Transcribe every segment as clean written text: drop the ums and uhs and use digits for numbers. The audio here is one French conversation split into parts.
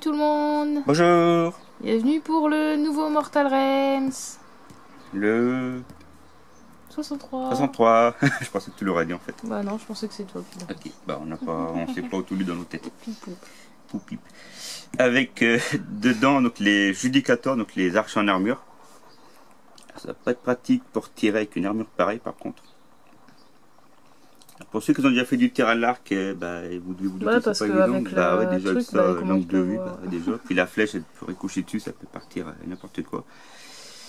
tout le monde. Bonjour. Bienvenue pour le nouveau Mortal Realms. Le 63. 63. Je pensais que tu l'aurais dit en fait. Bah non, je pensais que c'est toi qui l'as. Ok, bah on s'est pas tout lu dans nos têtes. Poupou. Poupip. Avec dedans donc les judicateurs, donc les archers en armure. Ça va pas être pratique pour tirer avec une armure pareille par contre. Pour ceux qui ont déjà fait du tir à l'arc, bah, vous devez vous douter Ouais, que parce c'est pas que évident. avec Bah ouais, la déjà truc, ça, bah, comment l'angle je de peux vue, voir. bah, déjà. Puis la flèche, elle peut ricocher dessus, ça peut partir à n'importe quoi.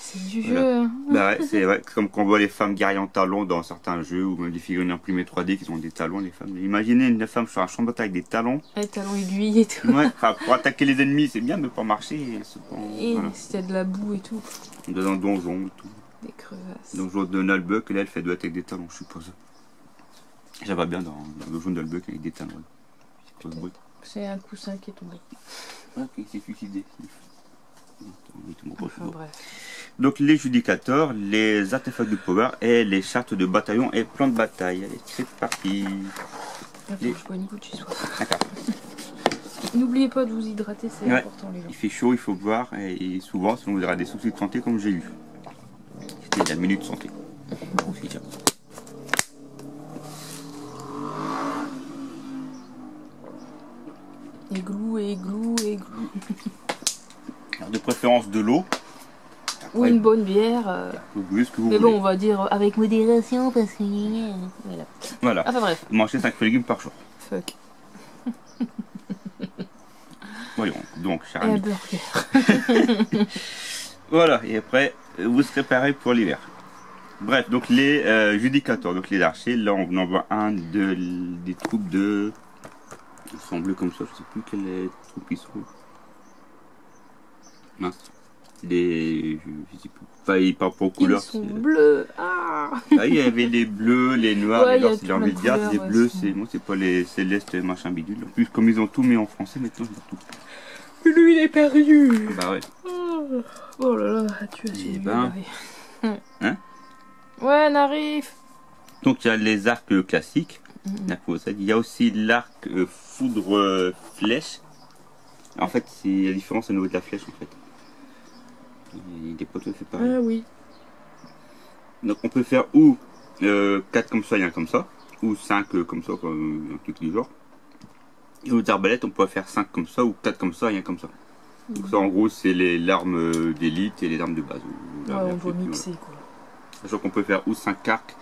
C'est du Voilà. jeu. Hein. Bah ouais, c'est vrai, comme qu'on voit les femmes guerriers en talons dans certains jeux, ou même des figurines imprimées 3D qui ont des talons, les femmes. Imaginez une femme sur un champ de bataille avec des talons. Avec talons aiguilles et tout. Ouais, enfin, pour attaquer les ennemis, c'est bien, mais pour marcher, c'est pas... Et Voilà. s'il y a de la boue et tout. Dans un donjon et tout. Des crevasses. Donjon de Nalbuck, là, elle fait doigts avec des talons, je suppose. Ça va bien dans le donjon de Nalbuck avec des talons. C'est pas ce bruit. C'est un coussin qui est tombé. Ok, il s'est suicidé. Enfin bref. Donc les judicateurs, les artefacts du power et les chartes de bataillon et plans de bataille. Allez, c'est parti. Je bois une goutte du soir. D'accord. N'oubliez pas de vous hydrater, c'est Ouais. important les gens. Il fait chaud, il faut boire et souvent, sinon vous aurez des soucis de santé comme j'ai eu. C'était la minute santé. Aussi, tiens. Églou, églou, églou. Alors, de préférence de l'eau. Ou une bonne bière. Vous buvez ce que vous Mais voulez. bon, on va dire avec modération parce que. Voilà. Voilà. Enfin bref. Mangez 5 fruits et légumes par jour. Fuck. Voyons, donc, cher Et un ami. burger. Voilà, et après, vous serez pareil pour l'hiver. Bref, donc les judicateurs, donc les archers, là on en voit un des troupes de... Ils sont bleus comme ça, je sais plus quelles troupes ils sont. Mince. Je sais plus. Enfin, ils parlent pas aux couleurs. Ils sont bleus. Ah. Ah, il y avait les bleus, les noirs, Ouais, les il y a noirs, c'est leur plein de médias, les couleurs, bleus, ouais, c'est moi, c'est pas les célestes, machin bidule. En plus, comme ils ont tout mis en français, maintenant ils ont tout. Lui, il est perdu. Bah ouais. Oh là là, tu as Eh suivi. ben. Hein? Ouais, on arrive. Donc il y a les arcs classiques. Il y a aussi l'arc foudre flèche. En fait, c'est la différence au niveau de la flèche en fait. Il n'est pas tout à fait pareil. Ah oui. Donc on peut faire ou 4 comme ça et un comme ça, ou 5 comme ça, comme un truc du genre. Et aux arbalètes, on peut faire 5 comme ça, ou 4 comme ça et un comme ça. Donc ça en gros c'est l'arme d'élite et les armes de base. Ouais, on doit mixer quoi. Sachant qu'on peut faire ou 5 arcs,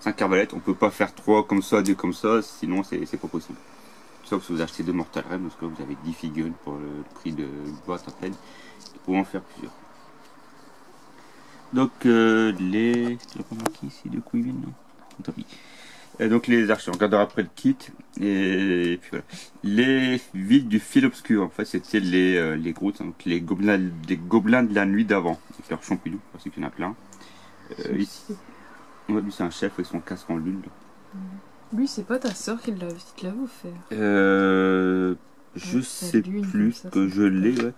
5 arbalètes, on peut pas faire 3 comme ça, 2 comme ça, sinon c'est pas possible. Sauf si vous achetez 2 Mortal Realms, parce que vous avez 10 figurines pour le prix de boîte à peine, pour en faire plusieurs. Donc les... Tu l'as pas marqué ici, de coup ils viennent, non? Tant pis. Donc les archers, on regardera après le kit, et puis voilà. Les villes du fil obscur, en fait c'était les gros, donc les gobelins de la nuit d'avant, avec leur champignon, parce qu'il y en a plein. Ici, ouais, lui c'est un chef avec son casque en lune. Là. Lui, c'est pas ta soeur qui l'a offert. Je Ouais, sais lune, plus ça, que c'est je l'ai. Ouais.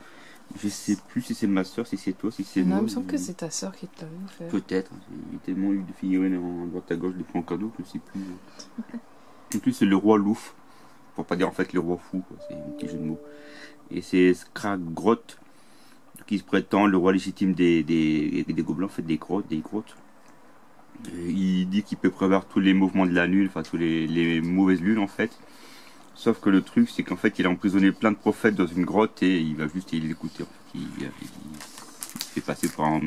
Je sais plus si c'est ma soeur, si c'est toi, si c'est Non, moi. il me semble que c'est ta soeur qui te l'a offert. Peut-être. Il y a tellement eu de figurines en droite à gauche, des points en cadeau que je sais plus. En plus, c'est le roi Louf. Pour pas dire en fait le roi fou, quoi. C'est un petit jeu de mots. Et c'est Skragrott qui se prétend le roi légitime des gobelins, en fait des grottes. Il dit qu'il peut prévoir tous les mouvements de la lune, enfin tous les mauvaises lunes en fait. Sauf que le truc c'est qu'en fait il a emprisonné plein de prophètes dans une grotte et il va juste les écouter. En fait. Il se fait passer pour un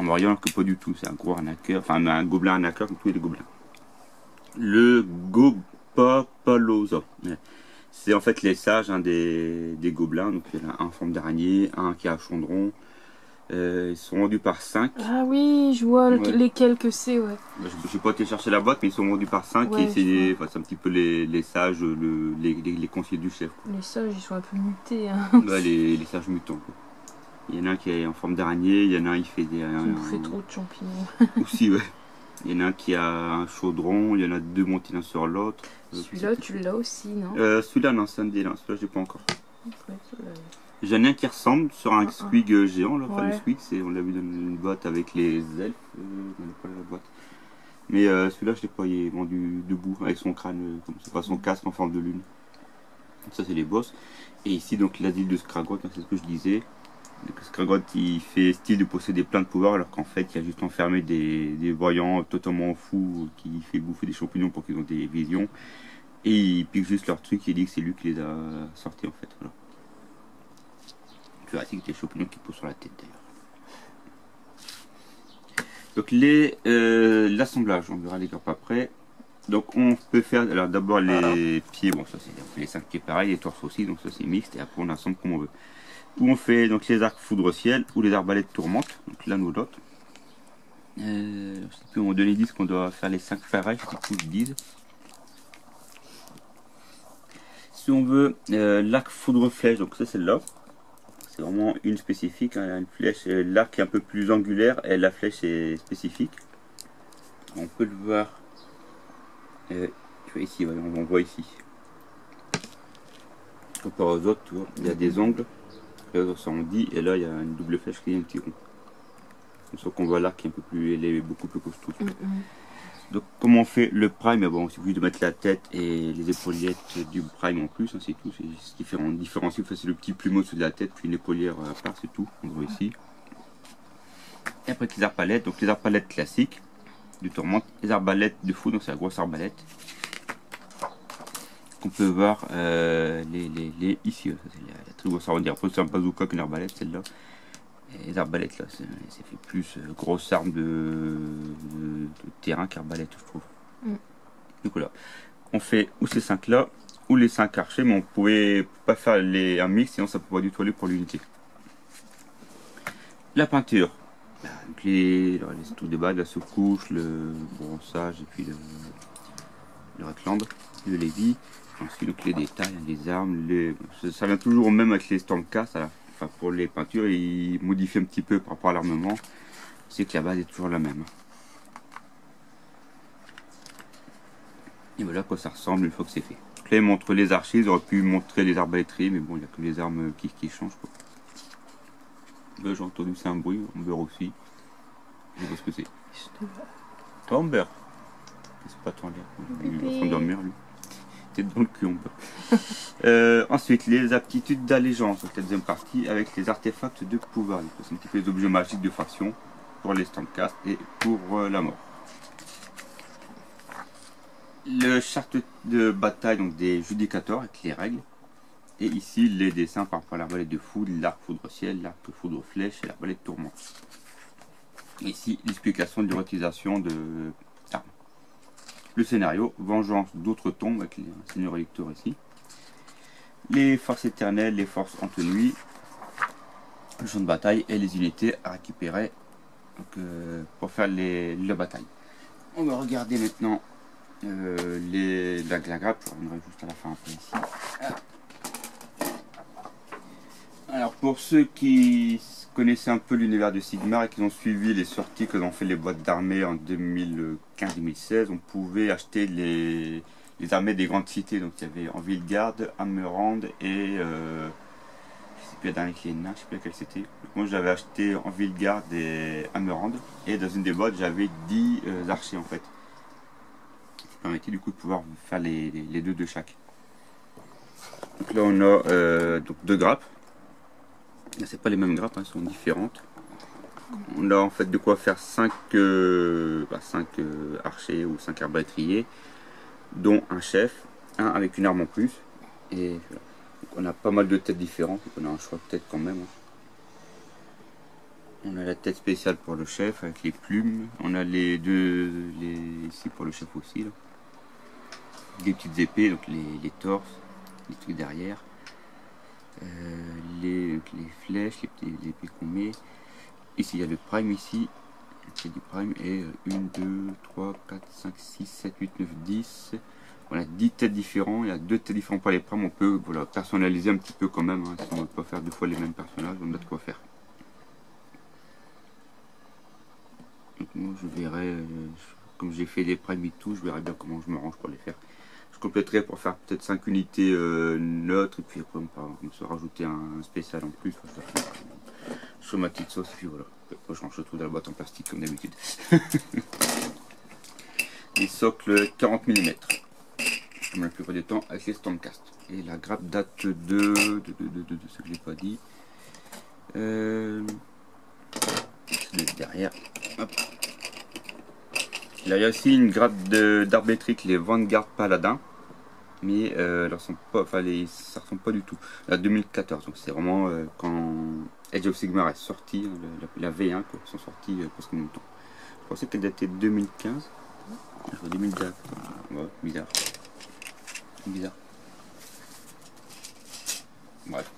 mariant alors que pas du tout. C'est un gros arnaqueur, enfin un gobelin arnaqueur comme tous les gobelins. Le Gopapalooza. C'est en fait les sages des gobelins. Donc il y en a un en forme d'araignée, un qui a un chaudron. Ils sont vendus par 5. Ah oui, je vois Ouais. lesquels que c'est, ouais. Je n'ai pas été chercher la boîte, mais ils sont vendus par 5 Ouais, et c'est un petit peu les sages, les conseillers du chef. Quoi. Les sages, ils sont un peu mutés, hein. Ouais, les sages mutants. Quoi. Il y en a un qui est en forme d'araignée, il y en a un qui fait des... Ils ont fait trop de champignons. Aussi, ouais. Il y en a un qui a un chaudron, il y en a 2 montés l'un sur l'autre. Celui-là, tu l'as aussi, non? Celui-là, non, c'est un délai, celui-là, j'ai pas encore. Ouais, celui-là. J'en ai un qui ressemble sur un squig géant, là, enfin Ouais. le squig, on l'a vu dans une boîte avec les elfes, on n'a pas la boîte. Mais celui-là, je l'ai pas, il est vendu debout, avec son crâne, comme c'est pas son casque en forme de lune. Donc ça c'est les bosses. Et ici donc l'asile de Skragot, c'est ce que je disais. Donc, Skragot il fait style de posséder plein de pouvoirs alors qu'en fait il a juste enfermé des voyants totalement fous qui fait bouffer des champignons pour qu'ils ont des visions. Et il pique juste leur truc et il dit que c'est lui qui les a sortis en fait. Voilà. Tu verras ici que des champignons qui poussent sur la tête d'ailleurs. Donc l'assemblage, on verra les grappes après. Donc on peut faire alors d'abord les pieds, bon ça c'est on fait les 5 pieds pareils, les torses aussi, donc ça c'est mixte et après on assemble comme on veut. Où on fait donc les arcs foudre ciel ou les arbalètes tourmente, donc l'un ou l'autre. Je sais plus, on donné 10 qu'on doit faire les 5 pareils, je sais plus ils disent. Si on veut l'arc foudre flèche, donc ça c'est là. C'est vraiment une spécifique, hein, une flèche, l'arc est un peu plus angulaire et la flèche est spécifique. On peut le voir tu vois ici, voilà, on voit ici. Comparé aux autres, tu vois, il y a des angles, là ça on dit, et là il y a une double flèche qui est un petit rond. Sauf qu'on voit l'arc qui est un peu plus, elle est beaucoup plus costaud. Donc comment on fait le prime, bon, il suffit de mettre la tête et les épaulettes du prime en plus, hein, c'est tout, c'est ce qui fait en différencie, c'est le petit plumeau au-dessus de la tête, puis une épaulière à part, c'est tout, on voit ici. Et après les arbalètes, donc les arbalètes classiques du tourmente, les arbalètes de fou, donc c'est la grosse arbalète. Qu'on peut voir ici, c'est la très grosse arbalète, après c'est un bazooka qu'une arbalète celle-là. Les arbalètes là, c'est fait plus grosse arme de terrain qu'arbalète, je trouve. Du coup là, on fait ou ces 5 là, ou les 5 archers, mais on pouvait pas faire un mix, sinon ça peut pas du tout aller pour l'unité. La peinture, donc les tout de bas, la sous-couche, le bronzage et puis le Rutland, le Lévi. Ensuite donc les détails, les armes, ça vient toujours au même avec les Stormcast. Enfin, pour les peintures, ils modifient un petit peu par rapport à l'armement. C'est que la base est toujours la même. Et voilà à quoi ça ressemble une fois que c'est fait. Donc là, ils montrent les archers, ils auraient pu montrer les arbalétriers, mais bon, il n'y a que les armes qui changent. Là, j'ai entendu c'est un bruit, Amber aussi. Je sais pas ce que c'est. Toi, Amber? C'est pas toi, il va s'endormir, lui. T'es dans le cul, Amber. Ensuite, les aptitudes d'allégeance, donc la deuxième partie, avec les artefacts de pouvoir. C'est un petit peu les objets magiques de faction pour les Stormcast et pour la mort. Le charte de bataille, donc des judicateurs avec les règles. Et ici, les dessins par rapport à l'arbalète de foudre, l'arc foudre ciel, l'arc foudre flèche et l'arbalète tourmente. Ici, l'explication de l'utilisation de armes. Le scénario, vengeance d'outre-tombe avec les seigneurs électeurs ici. Les forces éternelles, les forces entenues, le champ de bataille et les unités à récupérer donc, pour faire la bataille. On va regarder maintenant la grappe, je reviendrai juste à la fin après ici. Alors pour ceux qui connaissaient un peu l'univers de Sigmar et qui ont suivi les sorties que ont fait les boîtes d'armée en 2015-2016, on pouvait acheter les armées des grandes cités. Donc il y avait Envilgard, Hammerand et je sais plus la dernière qui est nain, je sais plus laquelle c'était. Moi j'avais acheté Envilgard et Hammerand et dans une des boîtes j'avais 10 archers en fait. Ça permettait du coup de pouvoir faire les deux de chaque. Donc là on a donc 2 grappes. C'est pas les mêmes grappes, hein, elles sont différentes. On a en fait de quoi faire 5 archers ou 5 arbalétriers, dont un chef, un avec une arme en plus. Et voilà. Donc on a pas mal de têtes différentes, donc on a un choix de tête quand même. On a la tête spéciale pour le chef avec les plumes. On a ici pour le chef aussi. Là. Des petites épées, donc les torses, les trucs derrière. Les flèches, les épées qu'on met. Ici il y a le prime ici. C'est du prime et 1, 2, 3, 4, 5, 6, 7, 8, 9, 10. On a 10 têtes différentes, il y a 2 têtes différentes pour les primes. On peut voilà, personnaliser un petit peu quand même. Hein, si on ne veut pas faire 2 fois les mêmes personnages, on a de quoi faire. Donc moi je verrai, comme j'ai fait les primes et tout, je verrai bien comment je me range pour les faire. Je compléterai pour faire peut-être 5 unités neutres et puis après on peut se rajouter un spécial en plus. Je fais ma petite sauce et puis voilà. Après je range tout dans la boîte en plastique comme d'habitude. Les socles 40 mm. comme la plupart du temps avec les Stormcast. Et la grappe date de ce que je n'ai pas dit. C'est derrière. Hop. Il y a aussi une grappe d'arbre électrique, les Vanguard Paladin. Mais elles sont pas, enfin, ça ressemble pas du tout. La 2014, donc c'est vraiment quand Age of Sigmar est sorti, la V1, quoi, ils sont sortis presque en même temps. Je pensais qu'elle datait de 2015. Je vois 2014. Ouais, bizarre. Bizarre. Bref.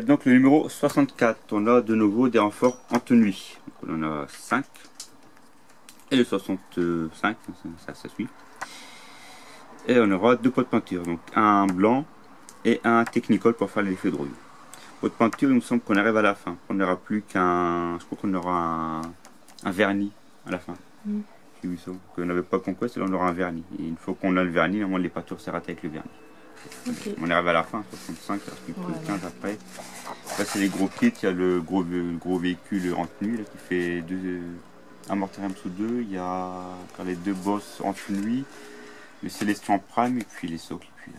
Donc le numéro 64, on a de nouveau des renforts en tenue. Donc on en a 5. Et le 65, ça suit. Et on aura 2 pots de peinture, donc un blanc et un technical pour faire l'effet de rouille. Pot de peinture, il me semble qu'on arrive à la fin. On n'aura plus qu'un. Je crois qu'on aura un vernis à la fin. J'ai vu ça. On n'avait pas Conquest, là on aura un vernis. Et une fois qu'on a le vernis, normalement les peintures s'arrêtent avec le vernis. Okay. On arrive à la fin, 65, il reste plus que 15 après. Là c'est les gros kits, il y a le gros véhicule en tenue là, qui fait un mortarium sous 2, il y a les 2 boss en tenue. Le Célestial Prime et puis les socles et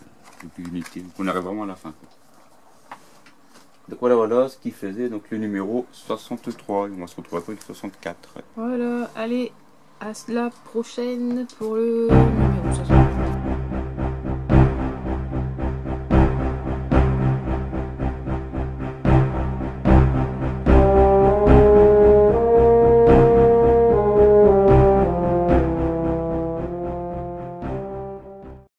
puis l'unité. Donc on arrive vraiment à la fin. Quoi. Donc voilà ce qui faisait donc le numéro 63. On va se retrouver après le 64. Voilà, allez, à la prochaine pour le numéro 64.